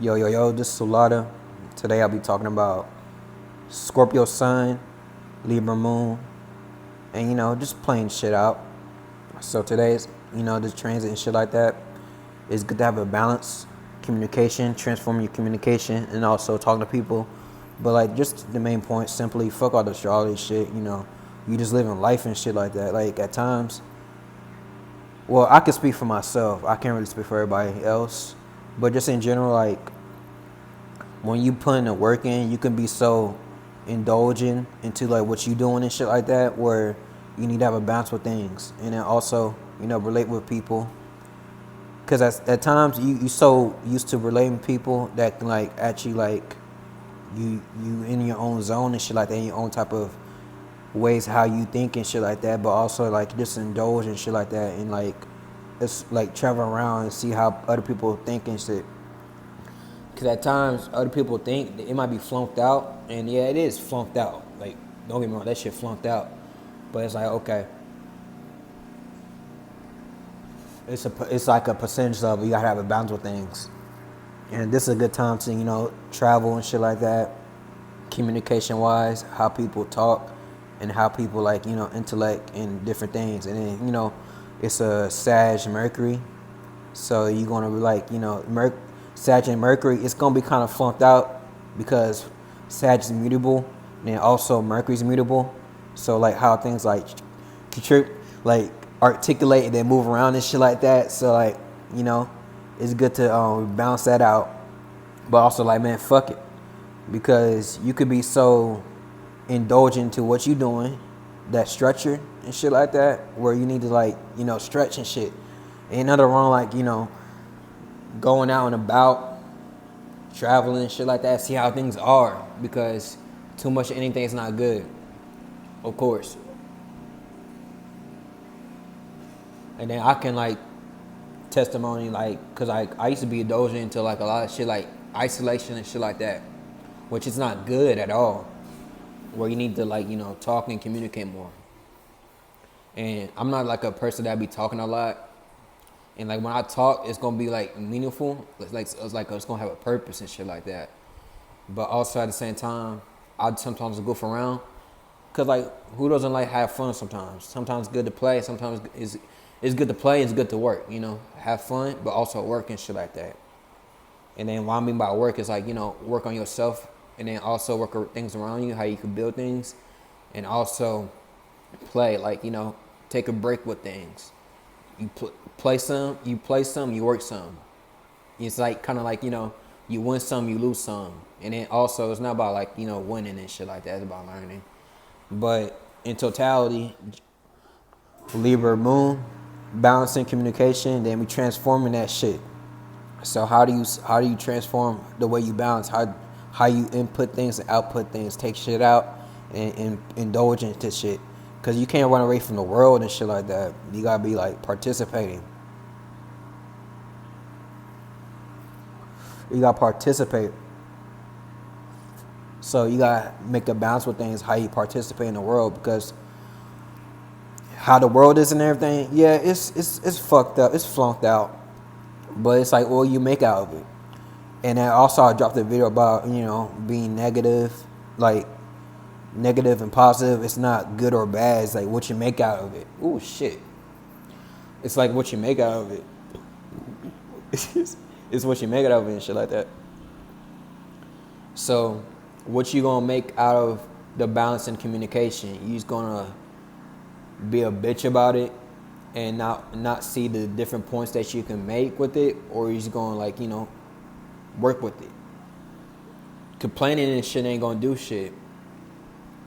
Yo, this is Solada. Today I'll be talking about Scorpio Sun, Libra Moon, and just playing shit out. So today's, this transit and shit like that, it's good to have a balance, communication, transforming your communication, and also talking to people. But like, just the main point, simply fuck all the astrology shit. You just living life and shit like that. Like at times, well, I can speak for myself. I can't really speak for everybody else, but just in general, like when you putting the work in, you can be so indulgent into like what you doing and shit like that, where you need to have a balance with things, and then also relate with people. Cause at times you so used to relating with people that can like actually like you in your own zone and shit like that, in your own type of ways how you think and shit like that, but also like just indulge and shit like that, and like it's like travel around and see how other people think and shit. Because at times, other people think that it might be flunked out. And yeah, it is flunked out. Like, don't get me wrong, that shit flunked out. But it's like, okay. It's like a percentage level. You gotta have a balance with things. And this is a good time to, travel and shit like that. Communication-wise, how people talk. And how people, like, intellect and different things. And then, it's a Sag Mercury. So you're gonna be like, Sag and Mercury, it's gonna be kind of flunked out because Sag is mutable, and then also Mercury's mutable. So like how things like like articulate and then move around and shit like that. So like it's good to balance that out, but also like, man, fuck it, because you could be so indulgent to what you doing, that structure and shit like that, where you need to like stretch and shit. Ain't nothing wrong like going out and about, traveling and shit like that, see how things are, because too much of anything is not good, of course. And then I can like testimony, like, cause I used to be indulgent into like a lot of shit like isolation and shit like that, which is not good at all, where you need to like talk and communicate more. And I'm not like a person that be talking a lot. And like when I talk, it's gonna be like meaningful. It's gonna have a purpose and shit like that. But also at the same time, I'd sometimes goof around, cause like who doesn't like have fun sometimes? Sometimes it's good to play. Sometimes it's good to play. It's good to work. Have fun, but also work and shit like that. And then what I mean by work is like work on yourself, and then also work on things around you, how you can build things, and also play. Like take a break with things. You play some, you work some. It's like kind of like you win some, you lose some, and then also it's not about like winning and shit like that. It's about learning. But in totality, Libra Moon, balancing communication, then we transforming that shit. So how do you transform the way you balance? How you input things and output things, take shit out and indulge into shit. Because you can't run away from the world and shit like that. You got to be, like, participating. You got to participate. So you got to make a balance with things, how you participate in the world. Because how the world is and everything, yeah, it's fucked up. It's flunked out. But it's like, what you make out of it. And then also I dropped a video about, being negative. Like, negative and positive, it's not good or bad. It's like what you make out of it. Ooh, shit. It's like what you make out of it. It's what you make out of it and shit like that. So what you gonna make out of the balance in communication? You just gonna be a bitch about it and not see the different points that you can make with it, or you just gonna like work with it? Complaining and shit ain't gonna do shit.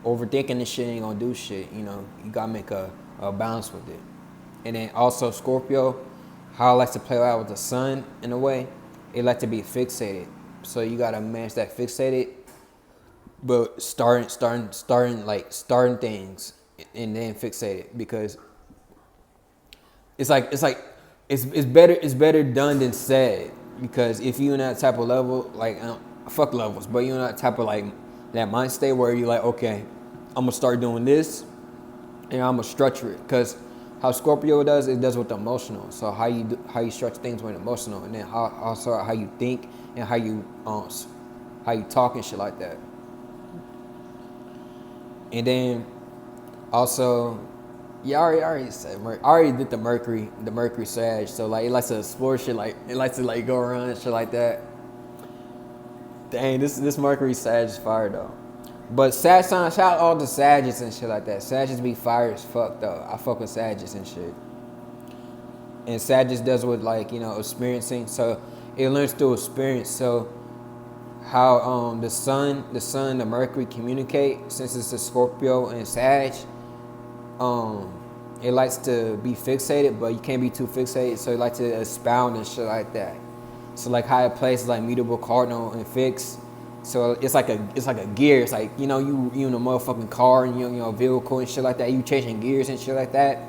Overthinking this shit ain't gonna do shit. You gotta make a balance with it. And then also Scorpio, how it likes to play out with the sun in a way, it like to be fixated. So you gotta manage that fixated, but starting things and then fixate it, because it's better done than said. Because if you in that type of level, like fuck levels, but you in that type of like that mind state where you're like, okay, I'm gonna start doing this, and I'm gonna structure it. Because how Scorpio does, it does with the emotional. So how you structure things with emotional, and then how you think and how you talk and shit like that. And then also, yeah, I already said I already did the Mercury Sag. So like it likes to explore shit, like it likes to like go around and shit like that. Dang, this Mercury Sag is fire though. But Sag sign, shout out all the Sages and shit like that. Sages be fire as fuck though. I fuck with Sages and shit. And Sages does with like, you know, experiencing. So it learns through experience. So how the sun, the Mercury communicate, since it's a Scorpio and Sag, it likes to be fixated, but you can't be too fixated. So it likes to expound and shit like that. So like how it plays like mutable, cardinal, and fixed. So it's like a gear. It's like, you know, you in a motherfucking car and you know vehicle and shit like that. You changing gears and shit like that.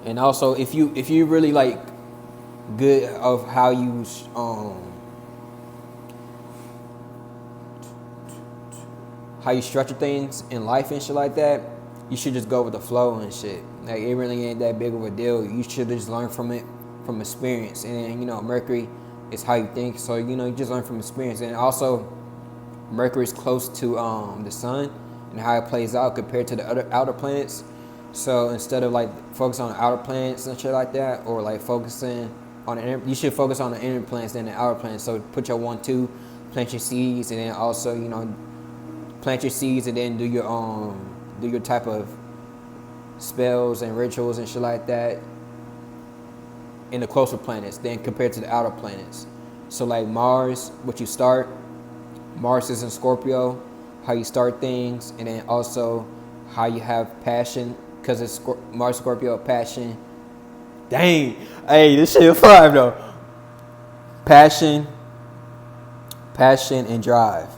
And also if you really like good of how you structure things in life and shit like that, you should just go with the flow and shit. Like it really ain't that big of a deal. You should just learn from it, from experience. And then, you know, Mercury is how you think. So, you know, you just learn from experience. And also Mercury is close to the sun and how it plays out compared to the other outer planets. So instead of like focusing on the outer planets and shit like that, or like focusing on you should focus on the inner planets than the outer planets. So put your 1-2, plant your seeds, and then also, you know, plant your seeds and then do your type of spells and rituals and shit like that in the closer planets than compared to the outer planets. So like Mars, what you start, Mars is in Scorpio, how you start things, and then also how you have passion, because it's Mars Scorpio passion. Dang, hey, this shit is fire though. Passion and drive.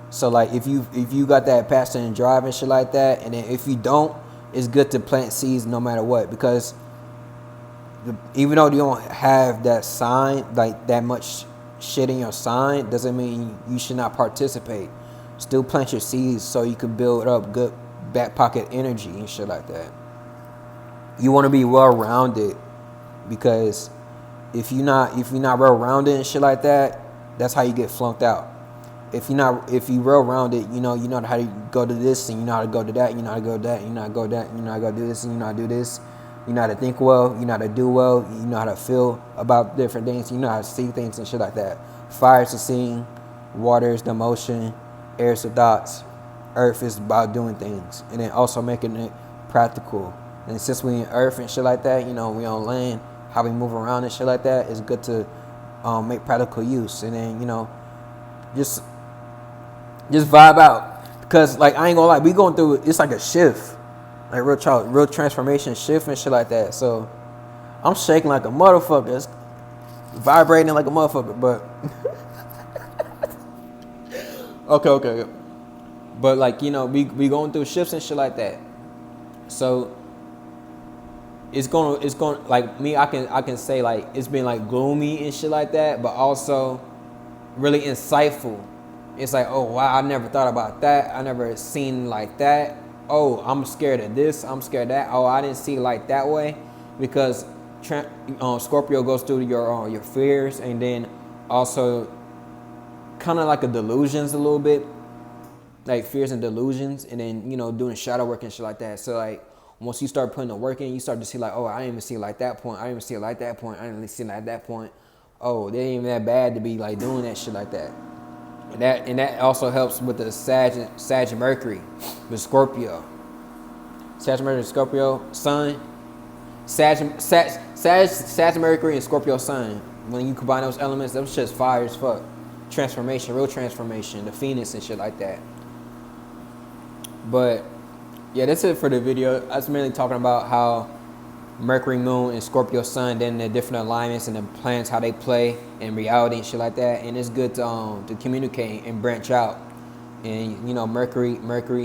So like if you got that passion and drive and shit like that, and then if you don't, it's good to plant seeds no matter what, because even though you don't have that sign, like that much shit in your sign, doesn't mean you should not participate. Still plant your seeds so you can build up good back pocket energy and shit like that. You want to be well rounded, because if you're not well rounded and shit like that, that's how you get flunked out. If you well rounded, you know how to go to this, and you know how to go to that, you know how to go to that, you know how to go to that, you know how to go do this, and you know how to do this. You know how to think well, you know how to do well, you know how to feel about different things, you know how to see things and shit like that. Fire is the seeing, water is the motion, air is the thoughts, earth is about doing things, and then also making it practical. And since we in earth and shit like that, you know, we on land, how we move around and shit like that, it's good to make practical use. And then, you know, just vibe out, because like I ain't gonna lie, we going through, it's like a shift. Like real transformation shift and shit like that. So I'm shaking like a motherfucker. It's vibrating like a motherfucker. But okay. But like, you know, we going through shifts and shit like that. So it's going like me, I can say like it's been like gloomy and shit like that, but also really insightful. It's like, oh wow, I never thought about that. I never seen like that. Oh, I'm scared of this, I'm scared of that. Oh, I didn't see it like that way, because Scorpio goes through your fears, and then also kind of like a delusions a little bit, like fears and delusions, and then, you know, doing shadow work and shit like that. So like once you start putting the work in, you start to see like, oh, I didn't even see it like that point. I didn't even see it like that point. I didn't even see it like that point. Oh, they ain't even that bad to be like doing that shit like that. And that also helps with the Sag Mercury with Scorpio. Sag Mercury, Scorpio, Sun. Sag Mercury and Scorpio Sun. When you combine those elements, those shit's fire as fuck. Transformation, real transformation, the Phoenix and shit like that. But yeah, that's it for the video. I was mainly talking about how Mercury, Moon, and Scorpio Sun, then the different alignments and the planets, how they play in reality and shit like that. And it's good to communicate and branch out. And, you know, Mercury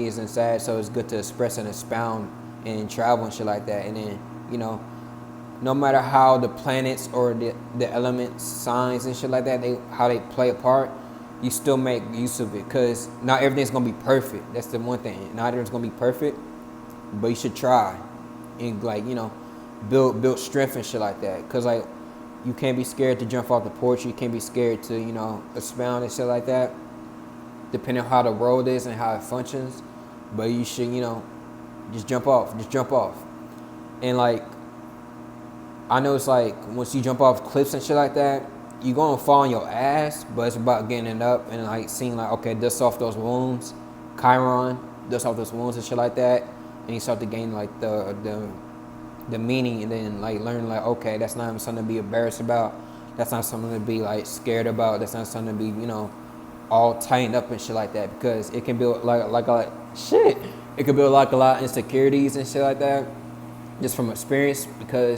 is in Sag, so it's good to express and expound and travel and shit like that. And then, you know, no matter how the planets or the elements, signs and shit like that, how they play a part, you still make use of it, because not everything's gonna be perfect. That's the one thing. Not everything's gonna be perfect, but you should try and, like, you know, build strength and shit like that. Because like You can't be scared to jump off the porch. You can't be scared to, you know, expound and shit like that, depending on how the road is and how it functions. But you should, you know, just jump off. Just jump off. And like, I know it's like once you jump off cliffs and shit like that, you're gonna fall on your ass, but it's about getting it up and like seeing like, okay, dust off those wounds, Chiron, dust off those wounds and shit like that, and you start to gain like the meaning, and then like learn like, okay, that's not something to be embarrassed about, that's not something to be like scared about, that's not something to be, you know, all tightened up and shit like that, because it can build like shit. It could build like a lot of insecurities and shit like that, just from experience, because